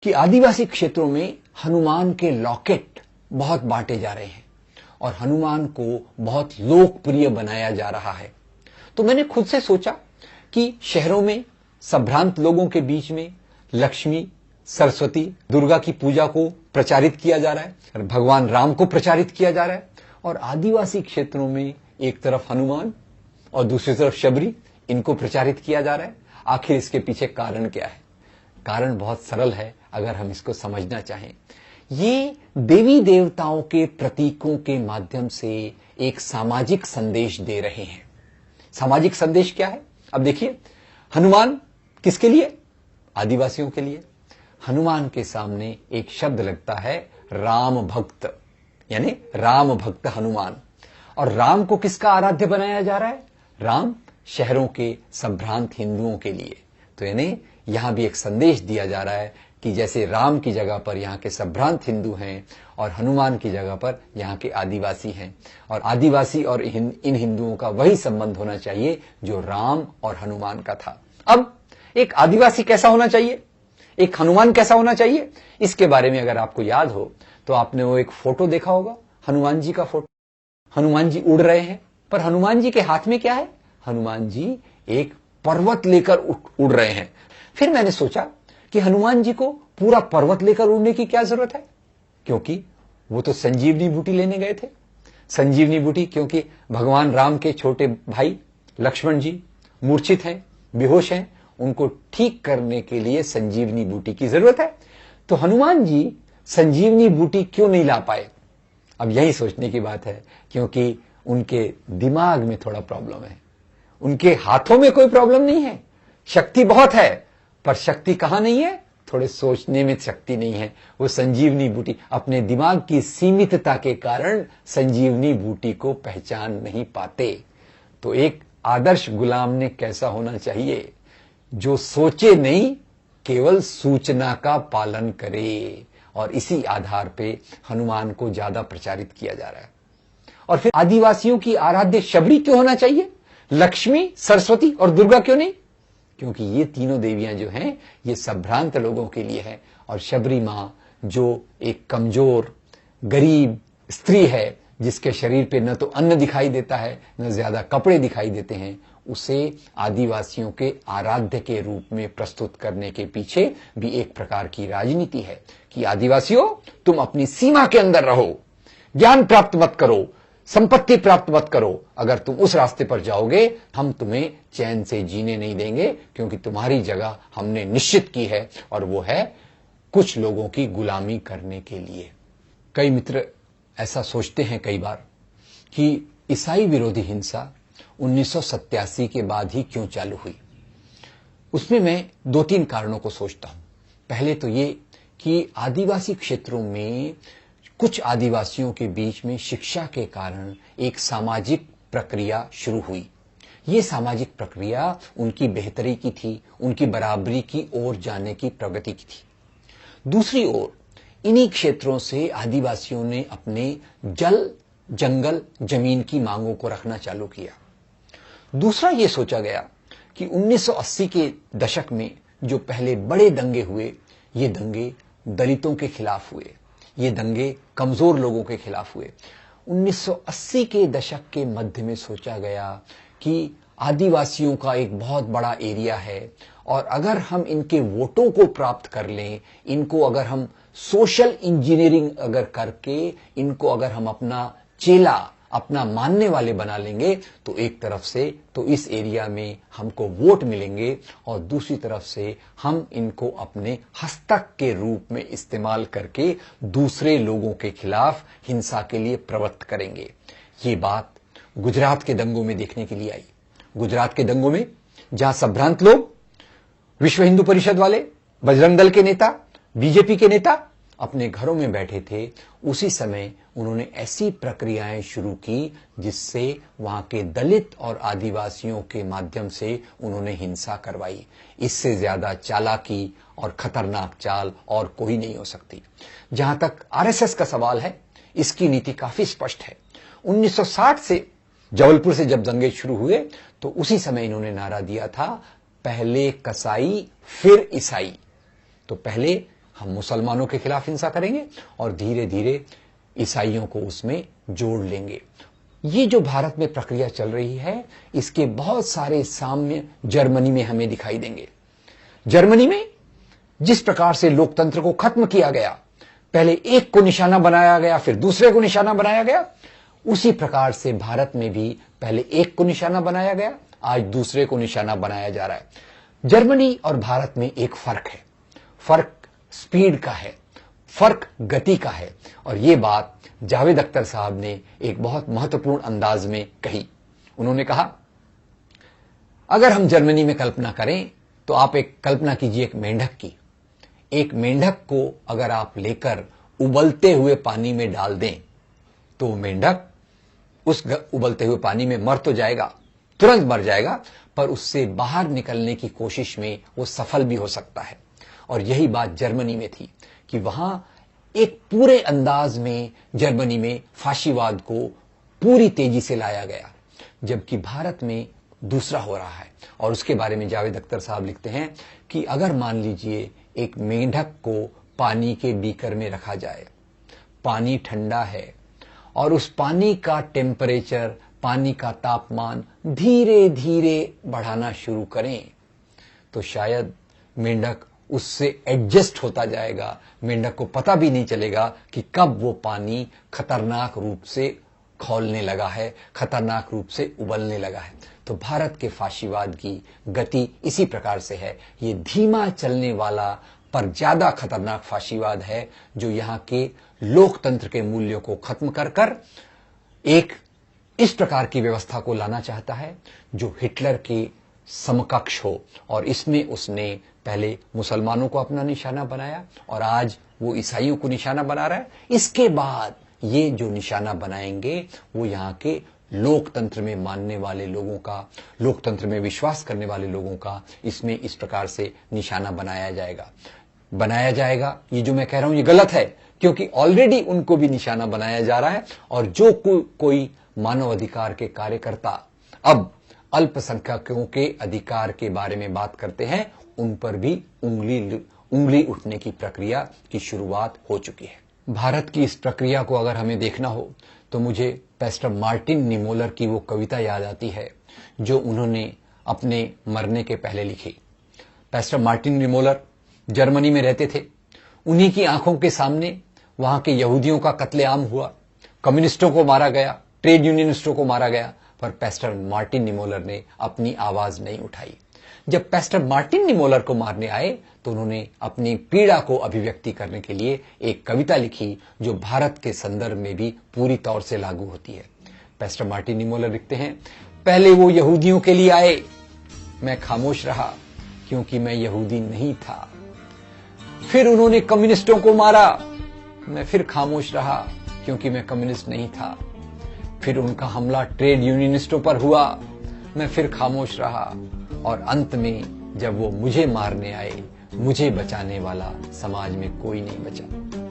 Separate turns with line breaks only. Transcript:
कि आदिवासी क्षेत्रों में हनुमान के लॉकेट बहुत बांटे जा रहे हैं और हनुमान को बहुत लोकप्रिय बनाया जा रहा है। तो मैंने खुद से सोचा कि शहरों में संभ्रांत लोगों के बीच में लक्ष्मी, सरस्वती, दुर्गा की पूजा को प्रचारित किया जा रहा है, भगवान राम को प्रचारित किया जा रहा है, और आदिवासी क्षेत्रों में एक तरफ हनुमान और दूसरी तरफ शबरी, इनको प्रचारित किया जा रहा है। आखिर इसके पीछे कारण क्या है? कारण बहुत सरल है अगर हम इसको समझना चाहें। ये देवी देवताओं के प्रतीकों के माध्यम से एक सामाजिक संदेश दे रहे हैं। सामाजिक संदेश क्या है? अब देखिए, हनुमान किसके लिए? आदिवासियों के लिए। हनुमान के सामने एक शब्द लगता है राम भक्त, यानी राम भक्त हनुमान। और राम को किसका आराध्य बनाया जा रहा है? राम शहरों के संभ्रांत हिंदुओं के लिए। तो यानी यहां भी एक संदेश दिया जा रहा है कि जैसे राम की जगह पर यहाँ के संभ्रांत हिंदू हैं और हनुमान की जगह पर यहाँ के आदिवासी हैं, और आदिवासी और इन हिंदुओं का वही संबंध होना चाहिए जो राम और हनुमान का था। अब एक आदिवासी कैसा होना चाहिए, एक हनुमान कैसा होना चाहिए, इसके बारे में अगर आपको याद हो तो आपने वो एक फोटो देखा होगा, हनुमान जी का फोटो। हनुमान जी उड़ रहे हैं, पर हनुमान जी के हाथ में क्या है? हनुमान जी एक पर्वत लेकर उड़ रहे हैं। फिर मैंने सोचा कि हनुमान जी को पूरा पर्वत लेकर उड़ने की क्या जरूरत है, क्योंकि वो तो संजीवनी बूटी लेने गए थे। संजीवनी बूटी, क्योंकि भगवान राम के छोटे भाई लक्ष्मण जी मूर्छित हैं, बेहोश हैं, उनको ठीक करने के लिए संजीवनी बूटी की जरूरत है। तो हनुमान जी संजीवनी बूटी क्यों नहीं ला पाए? अब यही सोचने की बात है, क्योंकि उनके दिमाग में थोड़ा प्रॉब्लम है। उनके हाथों में कोई प्रॉब्लम नहीं है, शक्ति बहुत है, पर शक्ति कहां नहीं है? थोड़े सोचने में शक्ति नहीं है। वो संजीवनी बूटी, अपने दिमाग की सीमितता के कारण संजीवनी बूटी को पहचान नहीं पाते। तो एक आदर्श गुलाम ने कैसा होना चाहिए? जो सोचे नहीं, केवल सूचना का पालन करे। और इसी आधार पे हनुमान को ज्यादा प्रचारित किया जा रहा है। और फिर आदिवासियों की आराध्य शबरी क्यों होना चाहिए? लक्ष्मी, सरस्वती और दुर्गा क्यों नहीं? क्योंकि ये तीनों देवियां जो हैं ये संभ्रांत लोगों के लिए है। और शबरी मां जो एक कमजोर गरीब स्त्री है, जिसके शरीर पे न तो अन्न दिखाई देता है न ज्यादा कपड़े दिखाई देते हैं, उसे आदिवासियों के आराध्य के रूप में प्रस्तुत करने के पीछे भी एक प्रकार की राजनीति है कि आदिवासियों, तुम अपनी सीमा के अंदर रहो, ज्ञान प्राप्त मत करो, संपत्ति प्राप्त मत करो। अगर तुम उस रास्ते पर जाओगे, हम तुम्हें चैन से जीने नहीं देंगे, क्योंकि तुम्हारी जगह हमने निश्चित की है, और वो है कुछ लोगों की गुलामी करने के लिए। कई मित्र ऐसा सोचते हैं कई बार कि ईसाई विरोधी हिंसा 1987 के बाद ही क्यों चालू हुई। उसमें मैं 2-3 कारणों को सोचता हूं। पहले तो ये कि आदिवासी क्षेत्रों में कुछ आदिवासियों के बीच में शिक्षा के कारण एक सामाजिक प्रक्रिया शुरू हुई। ये सामाजिक प्रक्रिया उनकी बेहतरी की थी, उनकी बराबरी की ओर जाने की प्रगति की थी। दूसरी ओर इन्हीं क्षेत्रों से आदिवासियों ने अपने जल, जंगल, जमीन की मांगों को रखना चालू किया। दूसरा ये सोचा गया कि 1980 के दशक में जो पहले बड़े दंगे हुए, ये दंगे दलितों के खिलाफ हुए, ये दंगे कमजोर लोगों के खिलाफ हुए। 1980 के दशक के मध्य में सोचा गया कि आदिवासियों का एक बहुत बड़ा एरिया है, और अगर हम इनके वोटों को प्राप्त कर लें, इनको अगर हम सोशल इंजीनियरिंग अगर करके इनको अगर हम अपना चेला, अपना मानने वाले बना लेंगे, तो एक तरफ से तो इस एरिया में हमको वोट मिलेंगे, और दूसरी तरफ से हम इनको अपने हस्तक के रूप में इस्तेमाल करके दूसरे लोगों के खिलाफ हिंसा के लिए प्रवृत्त करेंगे। ये बात गुजरात के दंगों में देखने के लिए आई। गुजरात के दंगों में जहां संभ्रांत लोग, विश्व हिंदू परिषद वाले, बजरंग दल के नेता, बीजेपी के नेता अपने घरों में बैठे थे, उसी समय उन्होंने ऐसी प्रक्रियाएं शुरू की जिससे वहां के दलित और आदिवासियों के माध्यम से उन्होंने हिंसा करवाई। इससे ज्यादा चालाकी और खतरनाक चाल और कोई नहीं हो सकती। जहां तक आरएसएस का सवाल है, इसकी नीति काफी स्पष्ट है। 1960 से जबलपुर से जब दंगे शुरू हुए, तो उसी समय इन्होंने नारा दिया था, पहले कसाई फिर ईसाई। तो पहले हम मुसलमानों के खिलाफ हिंसा करेंगे और धीरे धीरे ईसाइयों को उसमें जोड़ लेंगे। ये जो भारत में प्रक्रिया चल रही है, इसके बहुत सारे साम्य जर्मनी में हमें दिखाई देंगे। जर्मनी में जिस प्रकार से लोकतंत्र को खत्म किया गया, पहले एक को निशाना बनाया गया, फिर दूसरे को निशाना बनाया गया, उसी प्रकार से भारत में भी पहले एक को निशाना बनाया गया, आज दूसरे को निशाना बनाया जा रहा है। जर्मनी और भारत में एक फर्क है, फर्क स्पीड का है, फर्क गति का है। और ये बात जावेद अख्तर साहब ने एक बहुत महत्वपूर्ण अंदाज में कही। उन्होंने कहा, अगर हम जर्मनी में कल्पना करें तो आप एक कल्पना कीजिए एक मेंढक की। एक मेंढक को अगर आप लेकर उबलते हुए पानी में डाल दें तो मेंढक उस उबलते हुए पानी में मर तो जाएगा, तुरंत मर जाएगा, पर उससे बाहर निकलने की कोशिश में वो सफल भी हो सकता है। और यही बात जर्मनी में थी कि वहां एक पूरे अंदाज में जर्मनी में फाशीवाद को पूरी तेजी से लाया गया, जबकि भारत में दूसरा हो रहा है। और उसके बारे में जावेद अख्तर साहब लिखते हैं कि अगर मान लीजिए एक मेंढक को पानी के बीकर में रखा जाए, पानी ठंडा है और उस पानी का टेम्परेचर, पानी का तापमान धीरे धीरे बढ़ाना शुरू करें तो शायद मेंढक उससे एडजस्ट होता जाएगा। मेंढक को पता भी नहीं चलेगा कि कब वो पानी खतरनाक रूप से खौलने लगा है, खतरनाक रूप से उबलने लगा है। तो भारत के फाशीवाद की गति इसी प्रकार से है। ये धीमा चलने वाला पर ज्यादा खतरनाक फाशीवाद है, जो यहां के लोकतंत्र के मूल्यों को खत्म कर कर एक इस प्रकार की व्यवस्था को लाना चाहता है जो हिटलर के समकक्ष हो। और इसमें उसने पहले मुसलमानों को अपना निशाना बनाया और आज वो ईसाइयों को निशाना बना रहा है। इसके बाद ये जो निशाना बनाएंगे वो यहाँ के लोकतंत्र में मानने वाले लोगों का, लोकतंत्र में विश्वास करने वाले लोगों का इसमें इस प्रकार से निशाना बनाया जाएगा। ये जो मैं कह रहा हूं ये गलत है, क्योंकि ऑलरेडी उनको भी निशाना बनाया जा रहा है। और जो कोई मानव अधिकार के कार्यकर्ता अब अल्पसंख्यकों के अधिकार के बारे में बात करते हैं, उन पर भी उंगली उठने की प्रक्रिया की शुरुआत हो चुकी है। भारत की इस प्रक्रिया को अगर हमें देखना हो तो मुझे पैस्टर मार्टिन निमोलर की वो कविता याद आती है जो उन्होंने अपने मरने के पहले लिखी। पैस्टर मार्टिन निमोलर जर्मनी में रहते थे। उन्हीं की आंखों के सामने वहां के यहूदियों का कत्लेआम हुआ, कम्युनिस्टों को मारा गया, ट्रेड यूनियनिस्टों को मारा गया, पर पैस्टर मार्टिन निमोलर ने अपनी आवाज नहीं उठाई। जब पैस्टर मार्टिन निमोलर को मारने आए तो उन्होंने अपनी पीड़ा को अभिव्यक्ति करने के लिए एक कविता लिखी जो भारत के संदर्भ में भी पूरी तौर से लागू होती है। पैस्टर मार्टिन निमोलर लिखते हैं, पहले वो यहूदियों के लिए आए, मैं खामोश रहा क्योंकि मैं यहूदी नहीं था। फिर उन्होंने कम्युनिस्टों को मारा, मैं फिर खामोश रहा क्योंकि मैं कम्युनिस्ट नहीं था। फिर उनका हमला ट्रेड यूनियनिस्टों पर हुआ, मैं फिर खामोश रहा। और अंत में जब वो मुझे मारने आए, मुझे बचाने वाला समाज में कोई नहीं बचा।